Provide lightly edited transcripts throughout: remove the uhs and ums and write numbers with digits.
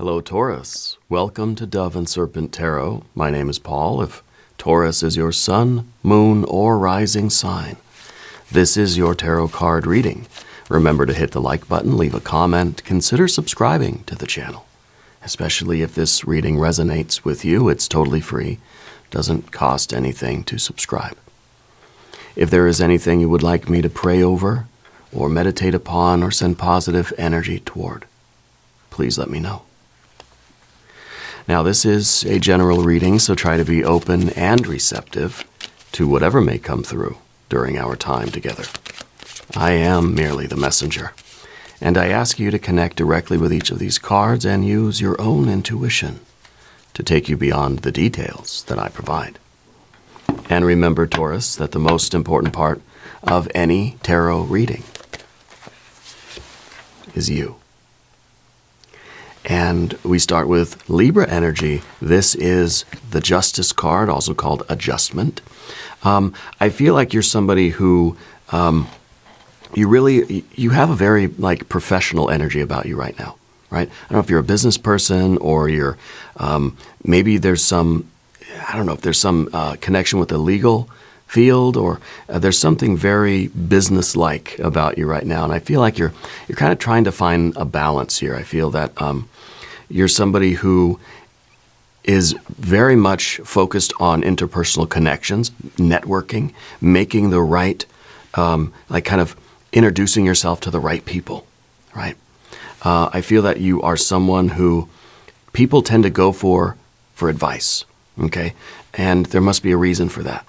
Hello, Taurus. Welcome to Dove and Serpent Tarot. My name is Paul. If Taurus is your sun, moon, or rising sign, this is your tarot card reading. Remember to hit the like button, leave a comment, consider subscribing to the channel. Especially if this reading resonates with you, it's totally free. Doesn't cost anything to subscribe. If there is anything you would like me to pray over, or meditate upon, or send positive energy toward, please let me know. Now, this is a general reading, so try to be open and receptive to whatever may come through during our time together. I am merely the messenger, and I ask you to connect directly with each of these cards and use your own intuition to take you beyond the details that I provide. And remember, Taurus, that the most important part of any tarot reading is you. And we start with Libra energy. This is the Justice card, also called Adjustment. I feel like you're somebody who you have a very professional energy about you right now, right? I don't know if you're a business person or you're maybe there's some, I don't know if there's some connection with the legal field, or there's something very business-like about you right now. And I feel like you're kind of trying to find a balance here. I feel that you're somebody who is very much focused on interpersonal connections, networking, making the right, kind of introducing yourself to the right people, right? I feel that you are someone who people tend to go for advice, okay? And there must be a reason for that.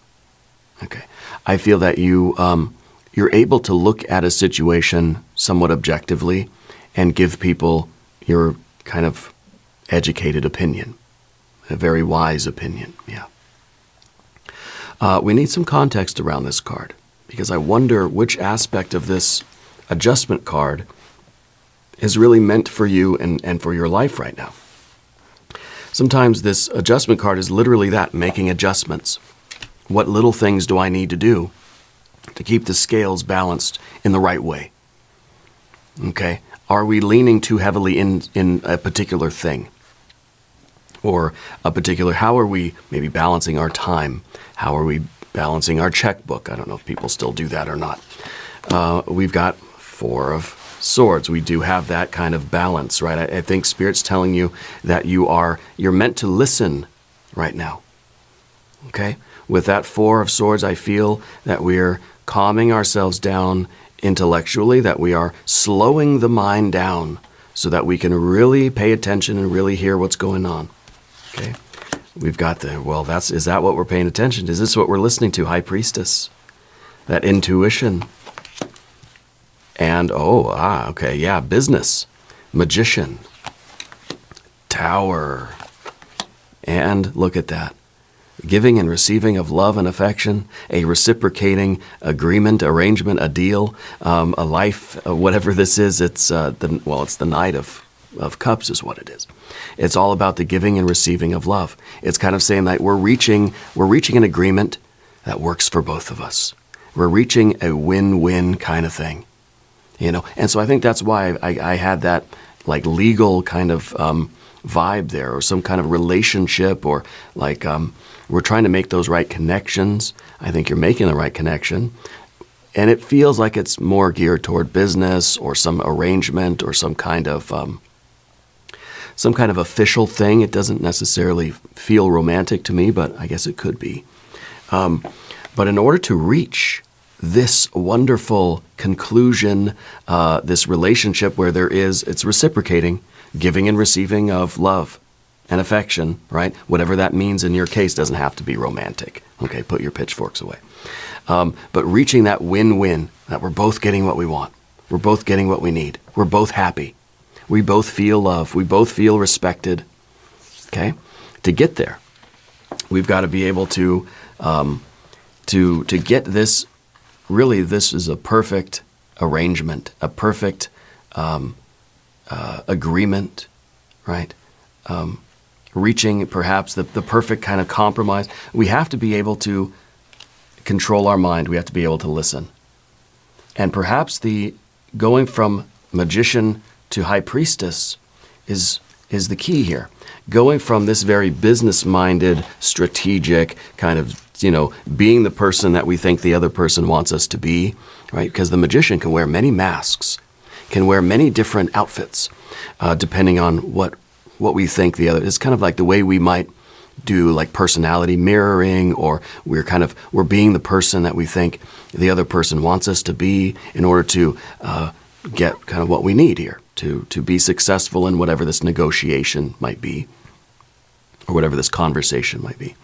Okay, I feel that you're able to look at a situation somewhat objectively and give people your kind of educated opinion, a very wise opinion, yeah. We need some context around this card, because I wonder which aspect of this Adjustment card is really meant for you and for your life right now. Sometimes this Adjustment card is literally that, making adjustments. What little things do I need to do to keep the scales balanced in the right way? Okay? Are we leaning too heavily in a particular thing? Or how are we maybe balancing our time? How are we balancing our checkbook? I don't know if people still do that or not. We've got Four of Swords. We do have that kind of balance, right? I think Spirit's telling you that you're meant to listen right now. Okay? With that Four of Swords, I feel that we're calming ourselves down intellectually, that we are slowing the mind down so that we can really pay attention and really hear what's going on. Okay? We've got is that what we're paying attention to? Is this what we're listening to? High Priestess. That intuition. And, business. Magician. Tower. And look at that. Giving and receiving of love and affection, a reciprocating agreement, arrangement, a deal, a life, whatever this is. It's the Knight of Cups is what it is. It's all about the giving and receiving of love. It's kind of saying that we're reaching an agreement that works for both of us. We're reaching a win-win kind of thing, you know. And so I think that's why I had that legal kind of vibe there, or some kind of relationship, or we're trying to make those right connections. I think you're making the right connection. And it feels like it's more geared toward business or some arrangement or some kind of official thing. It doesn't necessarily feel romantic to me, but I guess it could be. But in order to reach this wonderful conclusion, this relationship where it's reciprocating, giving and receiving of love and affection, right? Whatever that means in your case, doesn't have to be romantic. Okay, put your pitchforks away. But reaching that win-win, that we're both getting what we want. We're both getting what we need. We're both happy. We both feel love. We both feel respected. Okay? To get there, we've got to be able to get this. Really, this is a perfect arrangement, a perfect agreement, right? Reaching perhaps the perfect kind of compromise. We have to be able to control our mind. We have to be able to listen. And perhaps the going from magician to high priestess is is the key here. Going from this very business-minded, strategic kind of, being the person that we think the other person wants us to be, right? Because the magician can wear many masks, can wear many different outfits, depending on what we think the other. It's kind of like the way we might do like personality mirroring, or we're being the person that we think the other person wants us to be in order to get kind of what we need here to be successful in whatever this negotiation might be, or whatever this conversation might be.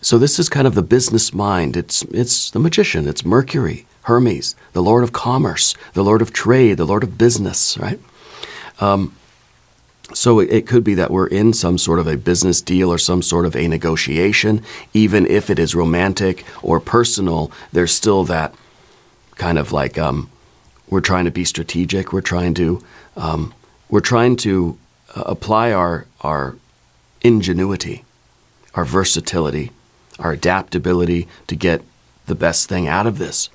So this is kind of the business mind. It's the magician. It's Mercury, Hermes, the Lord of Commerce, the Lord of Trade, the Lord of Business, right? So it could be that we're in some sort of a business deal or some sort of a negotiation. Even if it is romantic or personal, there's still that kind of like we're trying to be strategic. We're trying to apply our ingenuity, our versatility, our adaptability to get the best thing out of this.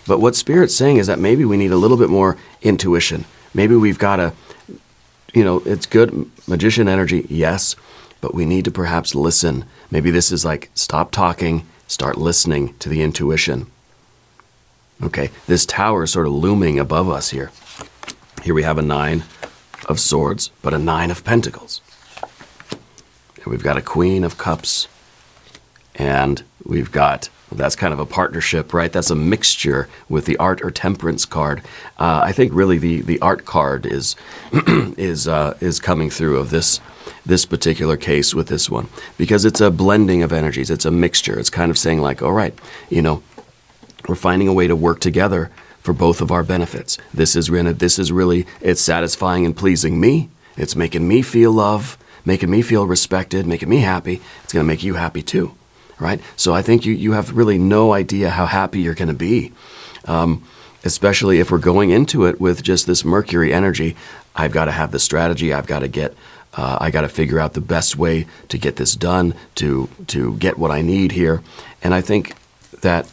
But what Spirit's saying is that maybe we need a little bit more intuition. Maybe we've got to, it's good magician energy, yes, but we need to perhaps listen. Maybe this is like stop talking, start listening to the intuition. Okay, this tower is sort of looming above us here. Here we have a 9 of Swords, but a 9 of Pentacles. And we've got a Queen of Cups. And we've got, that's kind of a partnership, right? That's a mixture with the Art or Temperance card. I think really the Art card is coming through of this particular case with this one, because it's a blending of energies. It's a mixture. It's kind of saying like, all right, we're finding a way to work together for both of our benefits. This is really, it's satisfying and pleasing me. It's making me feel love, making me feel respected, making me happy. It's going to make you happy too. Right? So I think you have really no idea how happy you're going to be, especially if we're going into it with just this Mercury energy. I've got to have the strategy. I got to figure out the best way to get this done, to get what I need here. And I think that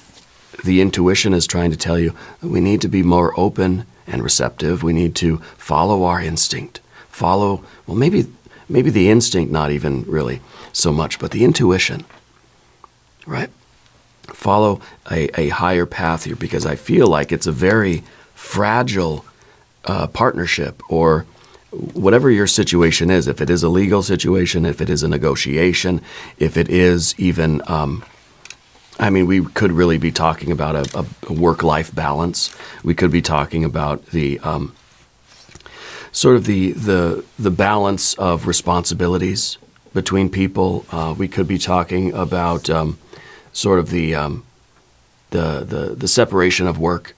the intuition is trying to tell you that we need to be more open and receptive. We need to follow our instinct. Maybe the instinct, not even really so much, but the intuition. Right? Follow a higher path here, because I feel like it's a very fragile partnership, or whatever your situation is. If it is a legal situation, if it is a negotiation, if it is even, we could really be talking about a work-life balance. We could be talking about the sort of the balance of responsibilities between people. We could be talking about sort of the separation of work.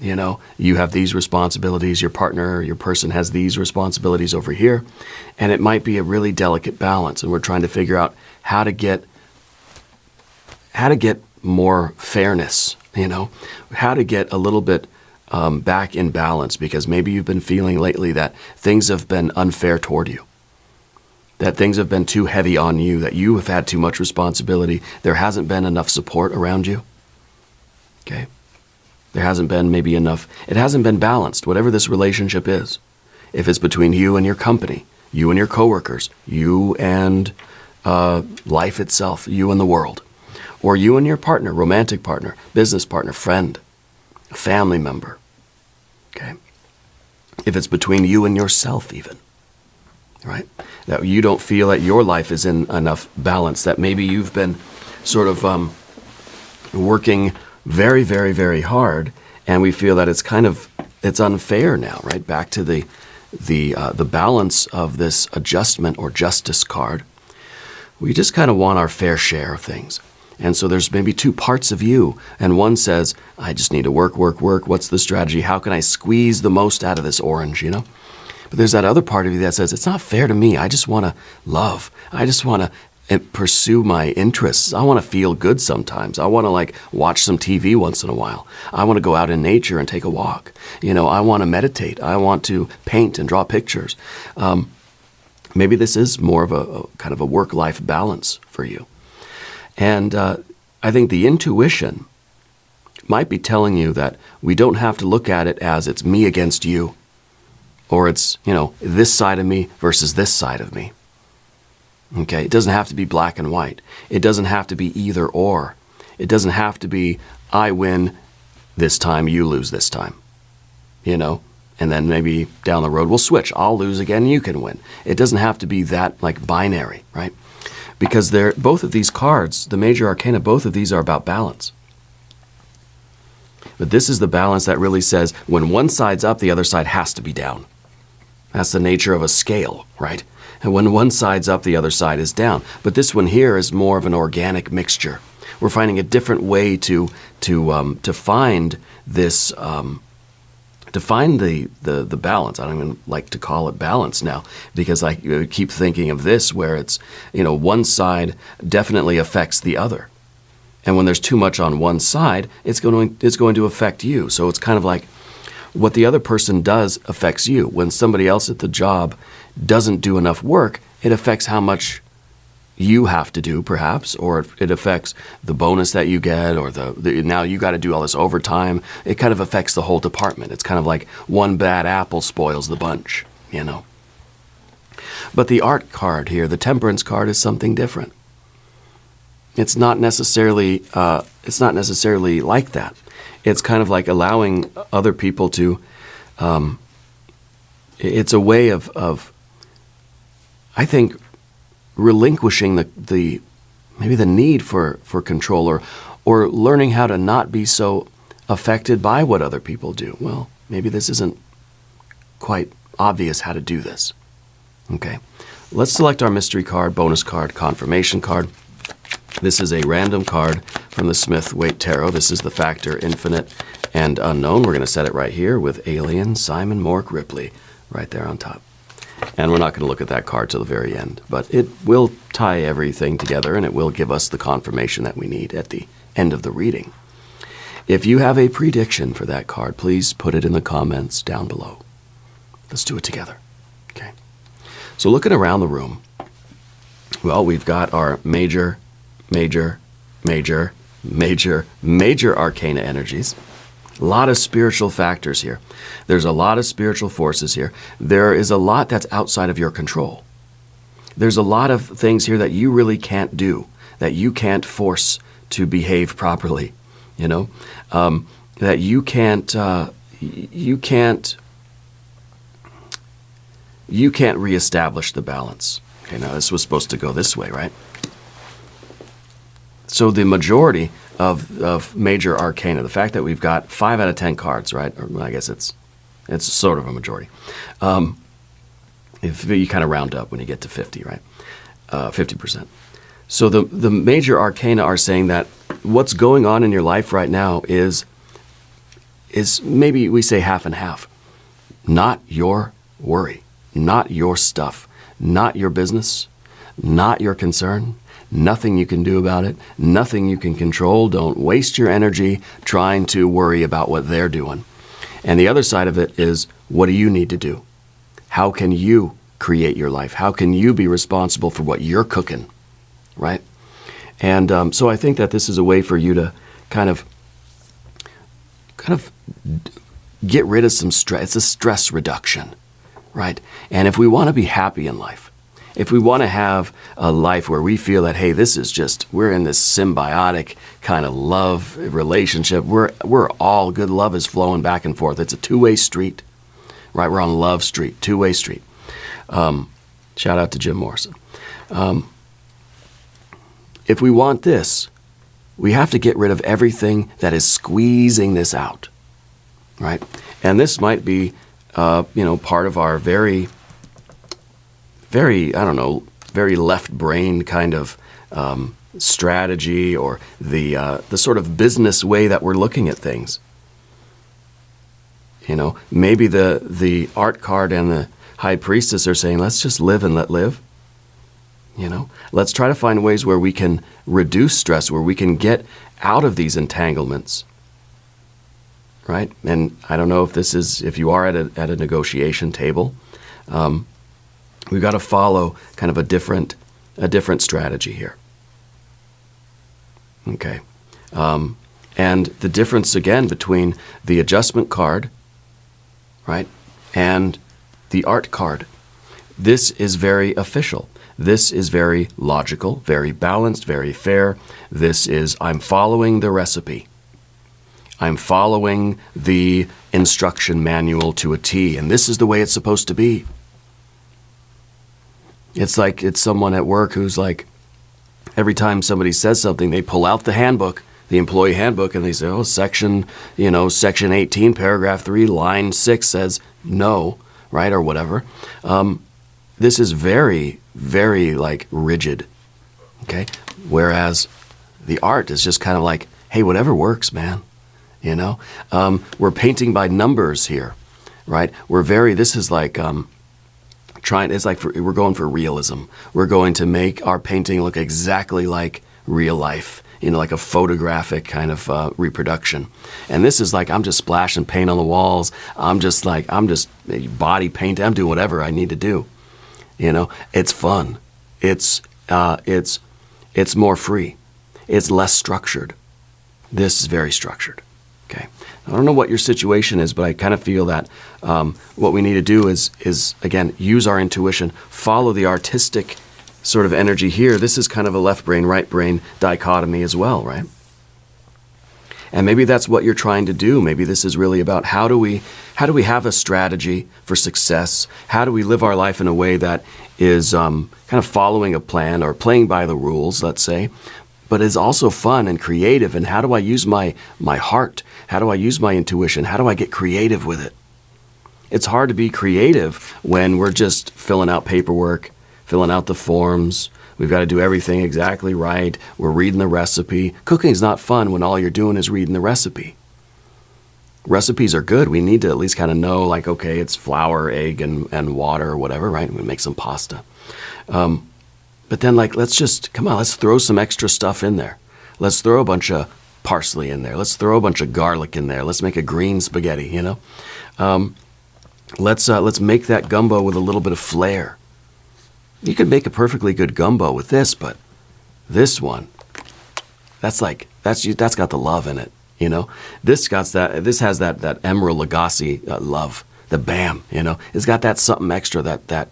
You have these responsibilities, your partner, your person has these responsibilities over here, and it might be a really delicate balance, and we're trying to figure out how to get more fairness, how to get a little bit back in balance, because maybe you've been feeling lately that things have been unfair toward you, that things have been too heavy on you, that you have had too much responsibility. There hasn't been enough support around you. Okay? There hasn't been maybe enough. It hasn't been balanced, whatever this relationship is. If it's between you and your company, you and your coworkers, you and life itself, you and the world, or you and your partner, romantic partner, business partner, friend, a family member. Okay? If it's between you and yourself even. Right? That you don't feel that your life is in enough balance, that maybe you've been sort of working very, very, very hard, and we feel that it's unfair now, right? Back to the balance of this adjustment or justice card. We just kind of want our fair share of things. And so there's maybe two parts of you, and one says, I just need to work. What's the strategy? How can I squeeze the most out of this orange, But there's that other part of you that says, it's not fair to me. I just want to love. I just want to pursue my interests. I want to feel good sometimes. I want to watch some TV once in a while. I want to go out in nature and take a walk. I want to meditate. I want to paint and draw pictures. Maybe this is more of a kind of a work-life balance for you. And I think the intuition might be telling you that we don't have to look at it as it's me against you. or it's, this side of me versus this side of me. Okay, it doesn't have to be black and white. It doesn't have to be either or. It doesn't have to be I win this time, you lose this time. And then maybe down the road we'll switch. I'll lose again, you can win. It doesn't have to be that like binary, right? Because both of these cards, the major arcana, both of these are about balance. But this is the balance that really says when one side's up, the other side has to be down. That's the nature of a scale, right? And when one side's up, the other side is down. But this one here is more of an organic mixture. We're finding a different way to find this, to find the balance. I don't even like to call it balance now, because I keep thinking of this where it's, one side definitely affects the other. And when there's too much on one side, it's going to affect you. So it's kind of like what the other person does affects you. When somebody else at the job doesn't do enough work, it affects how much you have to do, perhaps, or it affects the bonus that you get, or now you got to do all this overtime. It kind of affects the whole department. It's kind of like one bad apple spoils the bunch, But the art card here, the Temperance card, is something different. It's not necessarily like that. It's kind of like allowing other people to. It's a way of I think, relinquishing maybe the need for control, or learning how to not be so affected by what other people do. Well, maybe this isn't quite obvious how to do this. Okay, let's select our mystery card, bonus card, confirmation card. This is a random card from the Smith-Waite Tarot. This is the factor infinite and unknown. We're going to set it right here with Alien Simon Mork Ripley right there on top. And we're not going to look at that card till the very end, but it will tie everything together, and it will give us the confirmation that we need at the end of the reading. If you have a prediction for that card, please put it in the comments down below. Let's do it together. Okay. So looking around the room, well, we've got our major arcana energies. A lot of spiritual factors here. There's a lot of spiritual forces here. There is a lot that's outside of your control. There's a lot of things here that you really can't do, that you can't force to behave properly, that you can't reestablish the balance. Okay, now this was supposed to go this way, right? So the majority of major arcana, the fact that we've got 5 out of 10 cards, right? Or I guess it's sort of a majority. If you kind of round up when you get to 50, right? 50%. So the major arcana are saying that what's going on in your life right now is maybe we say half and half. Not your worry, not your stuff, not your business, not your concern. Nothing you can do about it, nothing you can control. Don't waste your energy trying to worry about what they're doing. And the other side of it is, what do you need to do? How can you create your life? How can you be responsible for what you're cooking, right? And so I think that this is a way for you to kind of get rid of some stress. It's a stress reduction, right? And if we want to be happy in life, if we want to have a life where we feel that, hey, we're in this symbiotic kind of love relationship, we're all good. Love is flowing back and forth. It's a two-way street, right? We're on Love Street, two-way street. Shout out to Jim Morrison. If we want this, we have to get rid of everything that is squeezing this out, right? And this might be, part of our very left brain kind of strategy, or the sort of business way that we're looking at things. Maybe the art card and the High Priestess are saying, let's just live and let live. Let's try to find ways where we can reduce stress, where we can get out of these entanglements. Right? And I don't know if you are at a negotiation table, we've got to follow kind of a different strategy here. Okay. And the difference again between the adjustment card, right, and the art card. This is very official. This is very logical, very balanced, very fair. This is, I'm following the recipe. I'm following the instruction manual to a T, and this is the way it's supposed to be. It's like it's someone at work who's like, every time somebody says something, they pull out the handbook, the employee handbook, and they say, oh, section 18, paragraph 3, line 6 says no, right, or whatever. This is very, very like rigid, okay? Whereas the art is just kind of like, hey, whatever works, man. We're painting by numbers here, right? This is like we're going for realism. We're going to make our painting look exactly like real life, like a photographic kind of reproduction. And this is like, I'm just splashing paint on the walls. I'm just body paint. I'm doing whatever I need to do. It's fun. It's more free. It's less structured. This is very structured. Okay. I don't know what your situation is, but I kind of feel that what we need to do is again, use our intuition, follow the artistic sort of energy here. This is kind of a left brain, right brain dichotomy as well, right? And maybe that's what you're trying to do. Maybe this is really about how do we have a strategy for success? How do we live our life in a way that is kind of following a plan or playing by the rules, let's say, but is also fun and creative? And how do I use my heart? How do I use my intuition? How do I get creative with it? It's hard to be creative when we're just filling out paperwork, filling out the forms. We've got to do everything exactly right. We're reading the recipe. Cooking's not fun when all you're doing is reading the recipe. Recipes are good. We need to at least kind of know, like, okay, it's flour, egg, and water or whatever, right? We make some pasta. But then, like, let's throw some extra stuff in there. Let's throw a bunch of parsley in there. Let's throw a bunch of garlic in there. Let's make a green spaghetti, Let's make that gumbo with a little bit of flair. You could make a perfectly good gumbo with this, but this one, that's got the love in it, This has that Emerald Lagasse love, the bam, It's got that something extra, that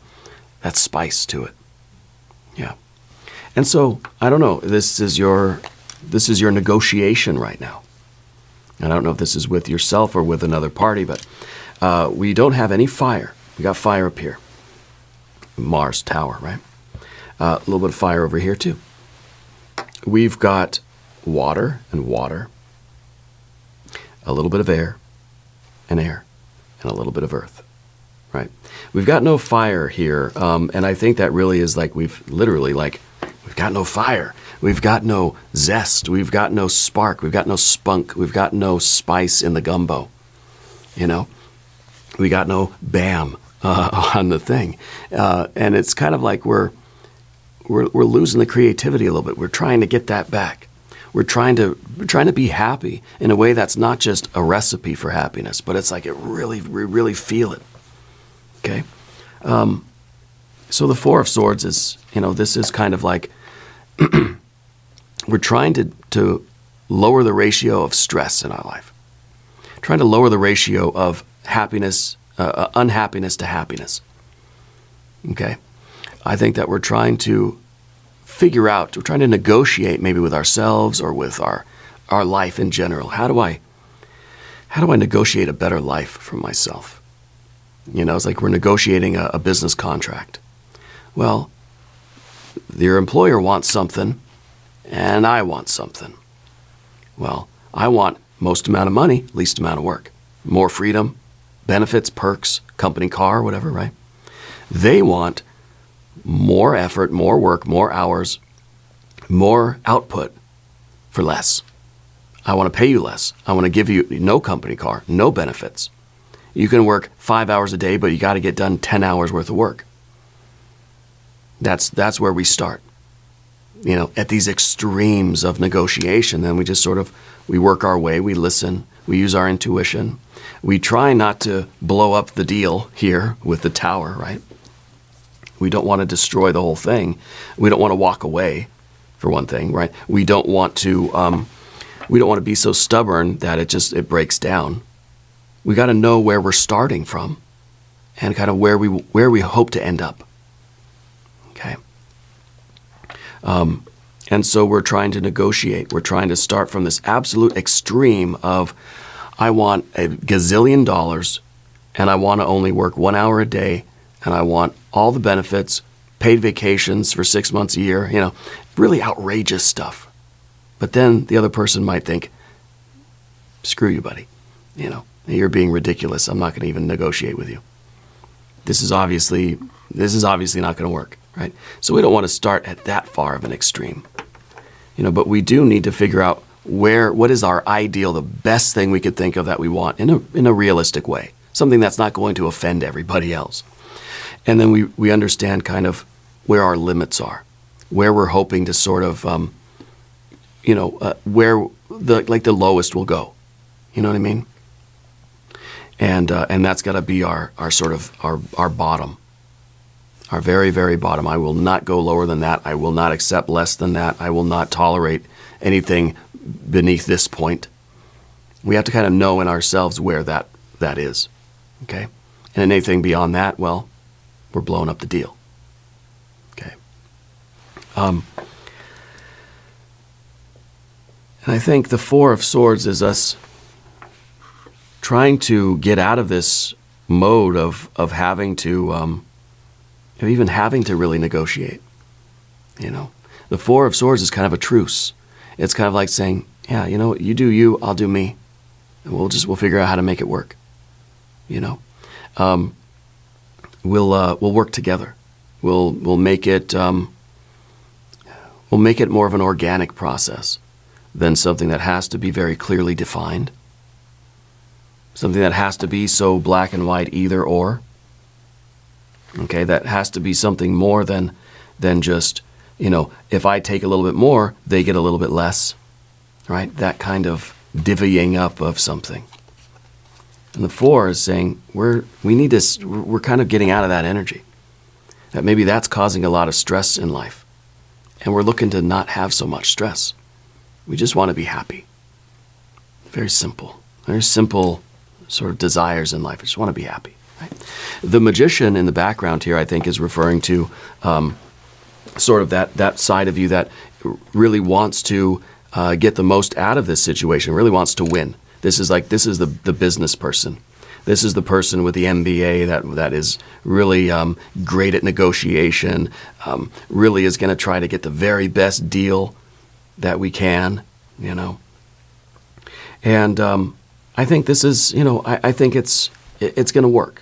spice to it. Yeah. And so, I don't know, this is your negotiation right now. And I don't know if this is with yourself or with another party, but we don't have any fire. We got fire up here. Mars tower, right? A little bit of fire over here too. We've got water and water, a little bit of air, and a little bit of earth, right? We've got no fire here, and I think that really is like we've got no fire. We've got no zest. We've got no spark. We've got no spunk. We've got no spice in the gumbo. We got no bam on the thing, and it's kind of like we're losing the creativity a little bit. We're trying to get that back. We're trying to be happy in a way that's not just a recipe for happiness, but it's like we really feel it. Okay, so the Four of Swords is this is kind of like we're trying to lower the ratio of stress in our life, trying to lower the ratio of unhappiness to happiness. Okay, I think that we're trying to negotiate maybe with ourselves or with our life in general. How do I negotiate a better life for myself? It's like we're negotiating a business contract. Well, your employer wants something, and I want something. Well, I want most amount of money, least amount of work. More freedom, benefits, perks, company car, whatever, right? They want more effort, more work, more hours, more output for less. I want to pay you less. I want to give you no company car, no benefits. You can work 5 hours a day, but you got to get done 10 hours worth of work. That's where we start. At these extremes of negotiation, then we just we work our way, we listen, we use our intuition. We try not to blow up the deal here with the tower, right? We don't want to destroy the whole thing. We don't want to walk away, for one thing, right? We don't want to be so stubborn that it breaks down. We got to know where we're starting from and kind of where we hope to end up. Okay. And so we're trying to negotiate. We're trying to start from this absolute extreme of, I want a gazillion dollars, and I want to only work 1 hour a day, and I want all the benefits, paid vacations for 6 months a year, really outrageous stuff. But then the other person might think, screw you, buddy. You're being ridiculous. I'm not going to even negotiate with you. This is obviously not going to work, right? So we don't want to start at that far of an extreme. But we do need to figure out what is our ideal, the best thing we could think of that we want in a realistic way, something that's not going to offend everybody else. And then we understand kind of where our limits are, where we're hoping to sort of, where the lowest will go. You know what I mean? And that's got to be our sort of our bottom. Our very, very bottom. I will not go lower than that. I will not accept less than that. I will not tolerate anything beneath this point. We have to kind of know in ourselves where that is. Okay? And anything beyond that, well, we're blowing up the deal. Okay? And I think the Four of Swords is us trying to get out of this mode of having to even having to really negotiate. The Four of Swords is kind of a truce. It's kind of like saying, yeah, you do you, I'll do me, and we'll figure out how to make it work. We'll work together. We'll make it more of an organic process than something that has to be very clearly defined. Something that has to be so black and white, either or. Okay, that has to be something more than just, if I take a little bit more, they get a little bit less, right? That kind of divvying up of something. And the Four is saying we're kind of getting out of that energy. That maybe that's causing a lot of stress in life. And we're looking to not have so much stress. We just want to be happy. Very simple sort of desires in life. I just want to be happy. Right? The Magician in the background here, I think, is referring to sort of that side of you that really wants to get the most out of this situation, really wants to win. This is the business person. This is the person with the MBA that is really great at negotiation, really is going to try to get the very best deal that we can, And I think this is, I think it's going to work.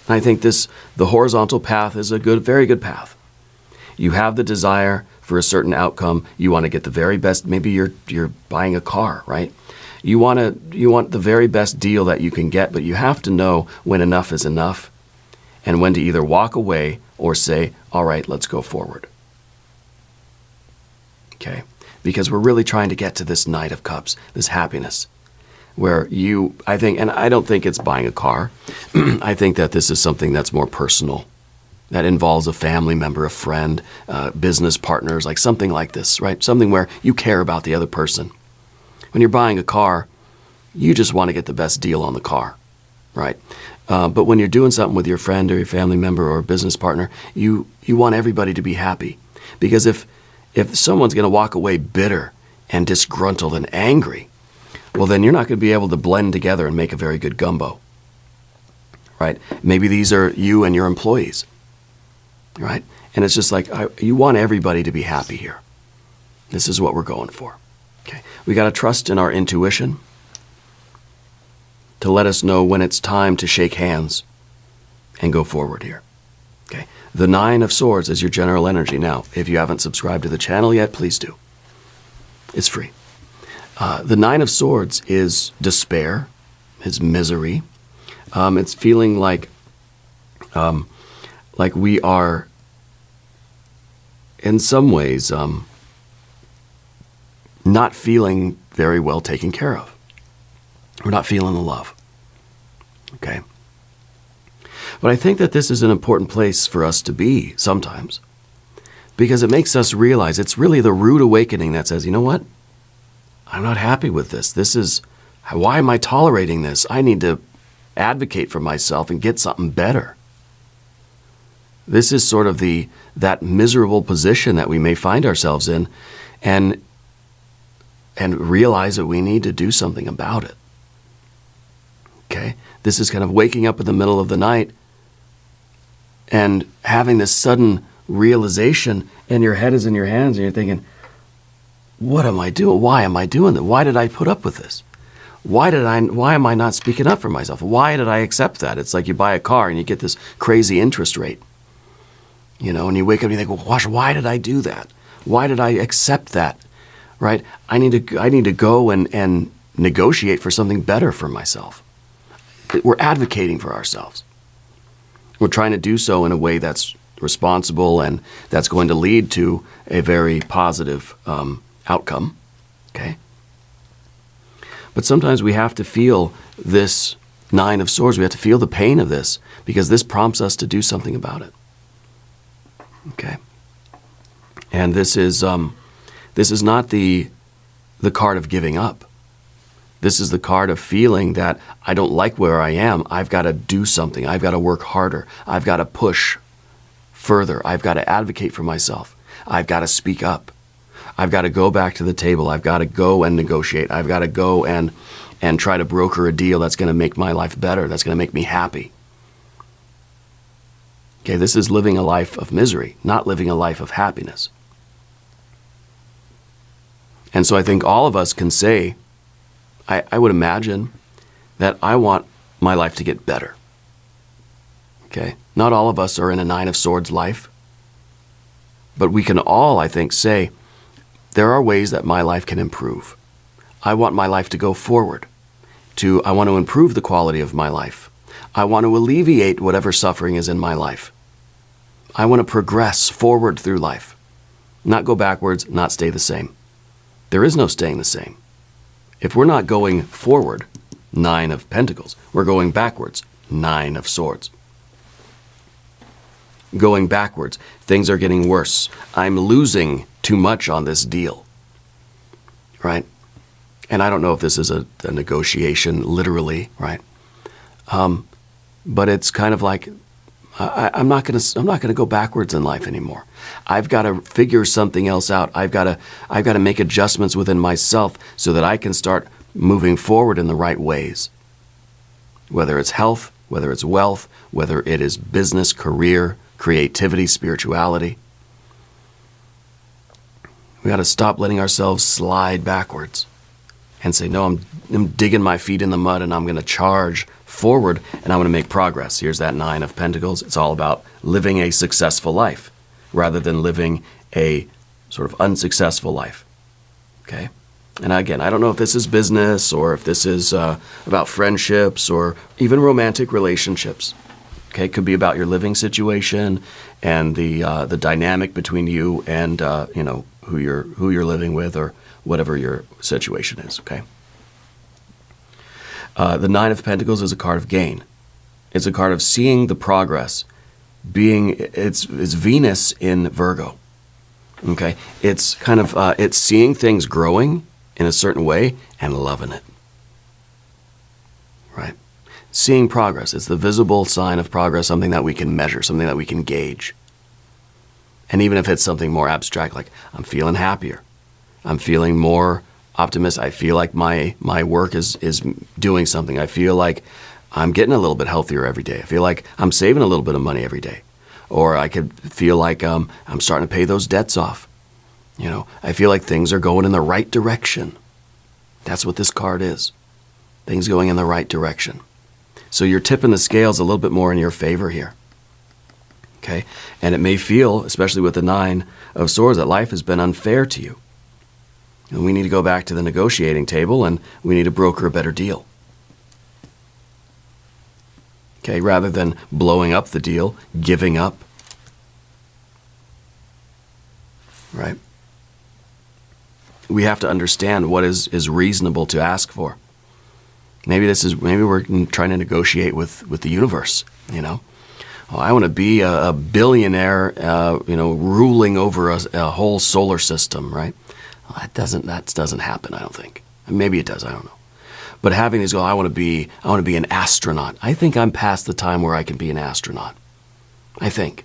And I think the horizontal path is a very good path. You have the desire for a certain outcome. You want to get the very best. Maybe you're buying a car, right? You want the very best deal that you can get, but you have to know when enough is enough and when to either walk away or say, all right, let's go forward. Okay? Because we're really trying to get to this Knight of Cups, this happiness, where I think, and I don't think it's buying a car. I think that this is something that's more personal, that involves a family member, a friend, business partners, like something like this, right? Something where you care about the other person. When you're buying a car, you just want to get the best deal on the car, right? But when you're doing something with your friend or your family member or business partner, you want everybody to be happy. Because if someone's going to walk away bitter and disgruntled and angry, well, then you're not going to be able to blend together and make a very good gumbo, right? Maybe these are you and your employees, right? And it's just like, you want everybody to be happy here. This is what we're going for. Okay. We got to trust in our intuition to let us know when it's time to shake hands and go forward here. Okay. The Nine of Swords is your general energy. Now, if you haven't subscribed to the channel yet, please do. It's free. The Nine of Swords is despair, is misery. It's feeling like we are, in some ways, not feeling very well taken care of. We're not feeling the love. Okay? But I think that this is an important place for us to be sometimes, because it makes us realize it's really the rude awakening that says, you know what? I'm not happy with this. Why am I tolerating this? I need to advocate for myself and get something better. This is sort of that miserable position that we may find ourselves in, and realize that we need to do something about it. Okay? This is kind of waking up in the middle of the night and having this sudden realization, and your head is in your hands, and you're thinking, what am I doing? Why am I doing that? Why did I put up with this? Why am I not speaking up for myself? Why did I accept that? It's like you buy a car and you get this crazy interest rate. And you wake up and you think, well, gosh, why did I do that? Why did I accept that? Right? I need to go and negotiate for something better for myself. We're advocating for ourselves. We're trying to do so in a way that's responsible and that's going to lead to a very positive outcome. Okay? But sometimes we have to feel this Nine of Swords. We have to feel the pain of this because this prompts us to do something about it. Okay? And this is not the card of giving up. This is the card of feeling that I don't like where I am. I've got to do something. I've got to work harder. I've got to push further. I've got to advocate for myself. I've got to speak up. I've got to go back to the table. I've got to go and negotiate. I've got to go and try to broker a deal that's going to make my life better, that's going to make me happy. Okay, this is living a life of misery, not living a life of happiness. And so I think all of us can say, I would imagine that I want my life to get better. Okay? Not all of us are in a Nine of Swords life. But we can all, I think, say, there are ways that my life can improve. I want my life to go forward. I want to improve the quality of my life. I want to alleviate whatever suffering is in my life. I want to progress forward through life. Not go backwards, not stay the same. There is no staying the same. If we're not going forward, Nine of Pentacles, we're going backwards, Nine of Swords. Going backwards, things are getting worse. I'm losing too much on this deal. Right? And I don't know if this is a negotiation, literally, right? But it's kind of like, I'm not going to go backwards in life anymore. I've got to figure something else out. I've got to make adjustments within myself so that I can start moving forward in the right ways. Whether it's health, whether it's wealth, whether it is business, career, creativity, spirituality. We got to stop letting ourselves slide backwards and say, no, I'm digging my feet in the mud and I'm going to charge forward and I'm going to make progress. Here's that Nine of Pentacles. It's all about living a successful life rather than living a sort of unsuccessful life. Okay? And again, I don't know if this is business or if this is about friendships or even romantic relationships. Okay? It could be about your living situation and the dynamic between you and who you're living with or whatever your situation is. Okay? The Nine of Pentacles is a card of gain. It's a card of seeing the progress. It's Venus in Virgo. Okay, it's kind of it's seeing things growing in a certain way and loving it. Right, seeing progress. It's the visible sign of progress, something that we can measure, something that we can gauge. And even if it's something more abstract, like I'm feeling happier, I'm feeling more optimistic. I feel like my work is doing something. I feel like I'm getting a little bit healthier every day. I feel like I'm saving a little bit of money every day. Or I could feel like I'm starting to pay those debts off. I feel like things are going in the right direction. That's what this card is. Things going in the right direction. So you're tipping the scales a little bit more in your favor here. Okay? And it may feel, especially with the Nine of Swords, that life has been unfair to you. And we need to go back to the negotiating table and we need to broker a better deal. Okay, rather than blowing up the deal, giving up. Right? We have to understand what is reasonable to ask for. Maybe we're trying to negotiate with the universe, Oh, I want to be a billionaire, ruling over a whole solar system, right? Well, that doesn't happen, I don't think. Maybe it does, I don't know. But having these goals, I want to be an astronaut. I think I'm past the time where I can be an astronaut. I think.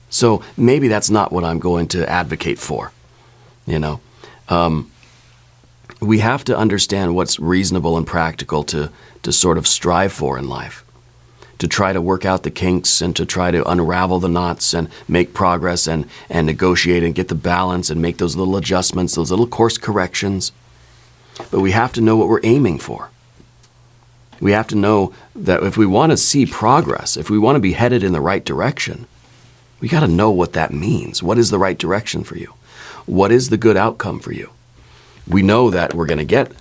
So maybe that's not what I'm going to advocate for, you know. We have to understand what's reasonable and practical to sort of strive for in life, to try to work out the kinks and to try to unravel the knots and make progress and negotiate and get the balance and make those little adjustments, those little course corrections. But we have to know what we're aiming for. We have to know that if we want to see progress, if we want to be headed in the right direction, we got to know what that means. What is the right direction for you? What is the good outcome for you? We know that we're going to get,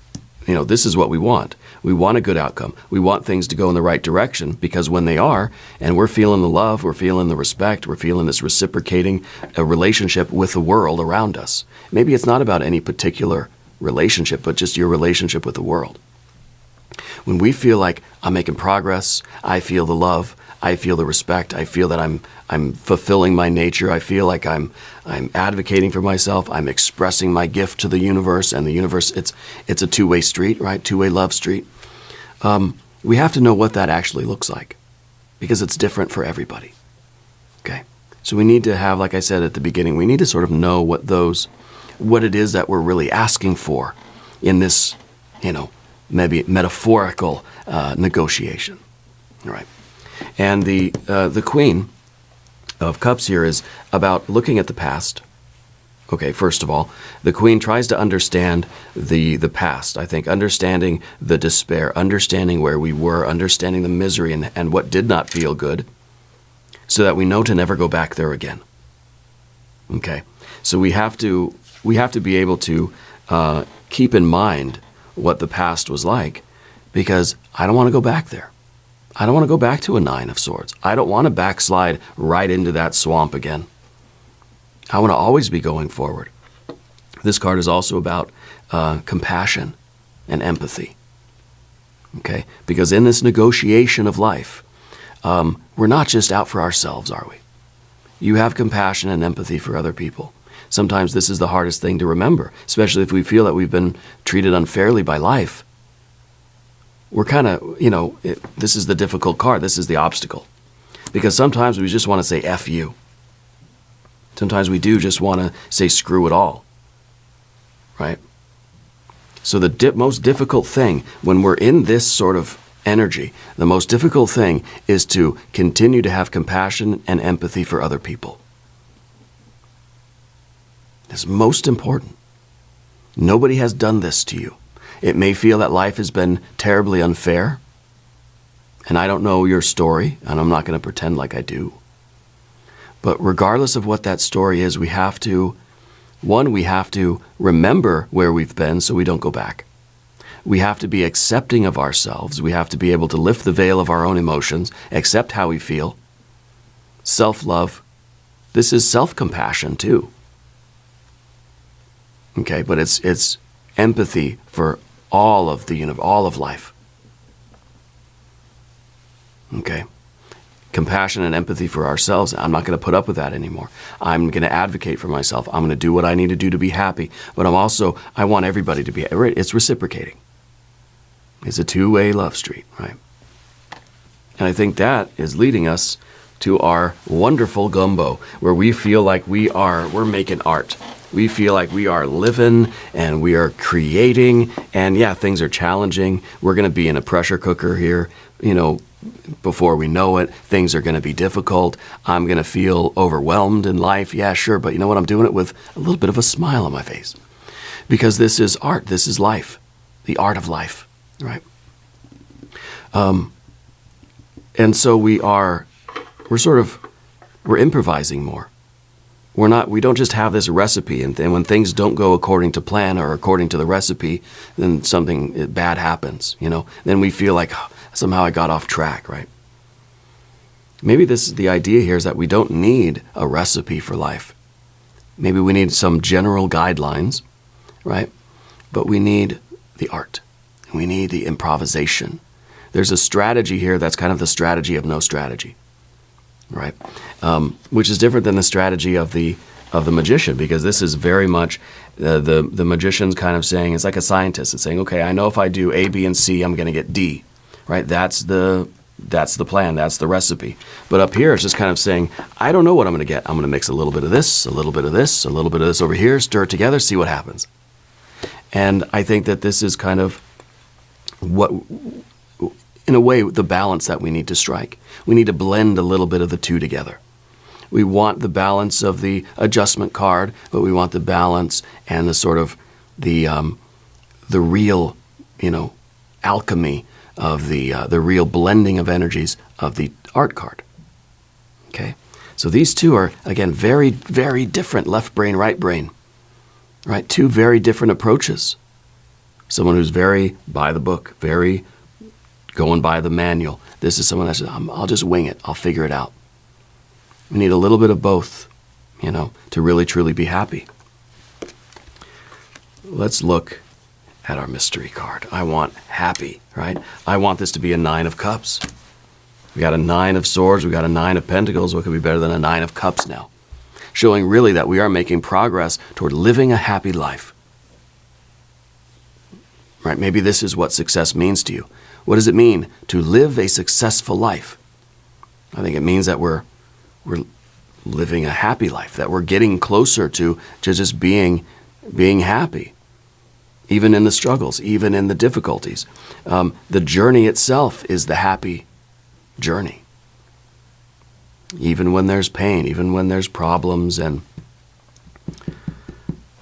this is what we want. We want a good outcome. We want things to go in the right direction, because when they are, and we're feeling the love, we're feeling the respect, we're feeling this reciprocating relationship with the world around us. Maybe it's not about any particular relationship, but just your relationship with the world. When we feel like I'm making progress, I feel the love, I feel the respect, I feel that I'm fulfilling my nature, I feel like I'm advocating for myself, I'm expressing my gift to the universe, and the universe, it's a two-way street, right? Two-way love street. We have to know what that actually looks like, because it's different for everybody. Okay? So we need to have, like I said at the beginning, we need to sort of know what it is that we're really asking for in this, maybe metaphorical negotiation. All right. And the Queen of Cups here is about looking at the past. Okay, first of all, the Queen tries to understand the past, I think, understanding the despair, understanding where we were, understanding the misery and what did not feel good, so that we know to never go back there again. Okay, so we have to be able to keep in mind what the past was like, because I don't want to go back there. I don't want to go back to a 9 of Swords. I don't want to backslide right into that swamp again. I want to always be going forward. This card is also about compassion and empathy. Okay? Because in this negotiation of life, we're not just out for ourselves, are we? You have compassion and empathy for other people. Sometimes this is the hardest thing to remember, especially if we feel that we've been treated unfairly by life. We're kind of, this is the difficult card. This is the obstacle. Because sometimes we just want to say F you. Sometimes we do just want to say screw it all. Right? So the most difficult thing when we're in this sort of energy, the most difficult thing is to continue to have compassion and empathy for other people. It's most important. Nobody has done this to you. It may feel that life has been terribly unfair, and I don't know your story, and I'm not going to pretend like I do. But regardless of what that story is, we have to remember where we've been so we don't go back. We have to be accepting of ourselves. We have to be able to lift the veil of our own emotions, accept how we feel. Self-love. This is self-compassion too. Okay, but it's empathy for all of life. Okay. Compassion and empathy for ourselves. I'm not going to put up with that anymore. I'm going to advocate for myself. I'm going to do what I need to do to be happy. But I want everybody to be, it's reciprocating. It's a two-way love street, right? And I think that is leading us to our wonderful gumbo, where we feel like we're making art. We feel like we are living and we are creating, and yeah, things are challenging. We're going to be in a pressure cooker here, before we know it. Things are going to be difficult. I'm going to feel overwhelmed in life. Yeah, sure, but you know what? I'm doing it with a little bit of a smile on my face, because this is art. This is life, the art of life, right? And so we're improvising more. We don't just have this recipe, and then when things don't go according to plan or according to the recipe, then something bad happens, Then we feel like somehow I got off track, right? Maybe the idea here is that we don't need a recipe for life. Maybe we need some general guidelines, right? But we need the art. We need the improvisation. There's a strategy here that's kind of the strategy of no strategy. Right, which is different than the strategy of the magician, because this is very much the magician's kind of saying, it's like a scientist. It's saying, okay, I know if I do A, B, and C, I'm going to get D. Right, that's the that's the plan, that's the recipe. But up here, it's just kind of saying, I don't know what I'm going to get. I'm going to mix a little bit of this, a little bit of this, a little bit of this over here, stir it together, see what happens. And I think that this is kind of what, in a way, the balance that we need to strike. We need to blend a little bit of the two together. We want the balance of the adjustment card, but we want the balance and the sort of the real, alchemy of the real blending of energies of the art card. Okay, so these two are, again, very, very different. Left brain, right brain, right? Two very different approaches. Someone who's very by the book, very going by the manual. This is someone that says, I'll just wing it. I'll figure it out. We need a little bit of both, to really, truly be happy. Let's look at our mystery card. I want happy, right? I want this to be a 9 of Cups. We got a 9 of Swords. We got a 9 of Pentacles. What could be better than a 9 of Cups now? Showing really that we are making progress toward living a happy life. Right? Maybe this is what success means to you. What does it mean to live a successful life? I think it means that we're living a happy life, that we're getting closer to just being happy, even in the struggles, even in the difficulties. The journey itself is the happy journey. Even when there's pain, even when there's problems. And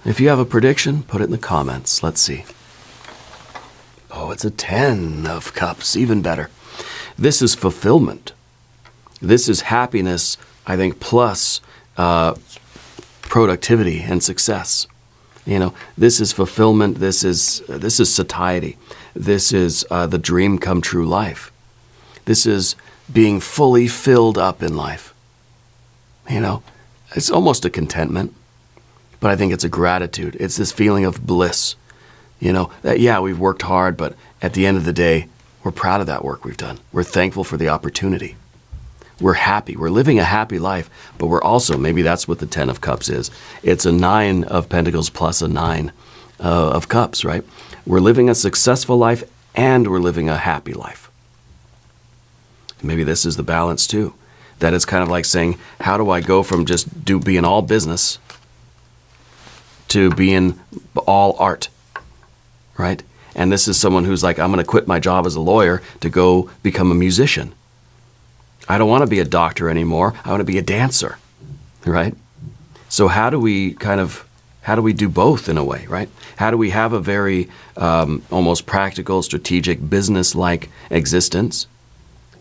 if you have a prediction, put it in the comments. Let's see. Oh, it's a 10 of Cups, even better. This is fulfillment. This is happiness, I think, plus productivity and success. This is fulfillment. This is satiety. This is the dream come true life. This is being fully filled up in life. It's almost a contentment, but I think it's a gratitude. It's this feeling of bliss. That, yeah, we've worked hard, but at the end of the day, we're proud of that work we've done. We're thankful for the opportunity. We're happy. We're living a happy life, but we're also, maybe that's what the 10 of Cups is. It's a 9 of Pentacles plus a 9 of Cups, right? We're living a successful life and we're living a happy life. Maybe this is the balance too. That it's kind of like saying, how do I go from just being all business to being all art, right? And this is someone who's like, I'm going to quit my job as a lawyer to go become a musician. I don't want to be a doctor anymore. I want to be a dancer, right? So how do we do both in a way, right? How do we have a very almost practical, strategic, business-like existence,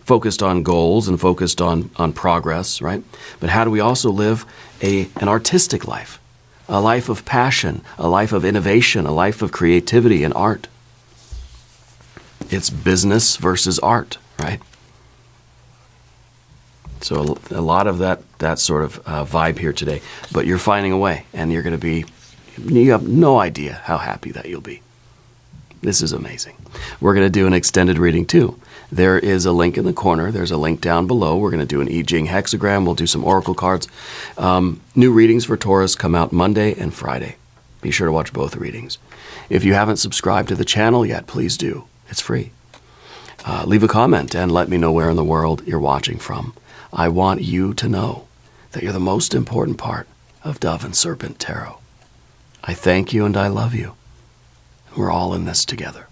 focused on goals and focused on progress, right? But how do we also live an artistic life, a life of passion, a life of innovation, a life of creativity and art? It's business versus art, right? So a lot of that sort of vibe here today. But you're finding a way, and you have no idea how happy that you'll be. This is amazing. We're going to do an extended reading too. There is a link in the corner. There's a link down below. We're going to do an Jing hexagram. We'll do some oracle cards. New readings for Taurus come out Monday and Friday. Be sure to watch both readings. If you haven't subscribed to the channel yet, please do. It's free. Leave a comment and let me know where in the world you're watching from. I want you to know that you're the most important part of Dove and Serpent Tarot. I thank you and I love you. We're all in this together.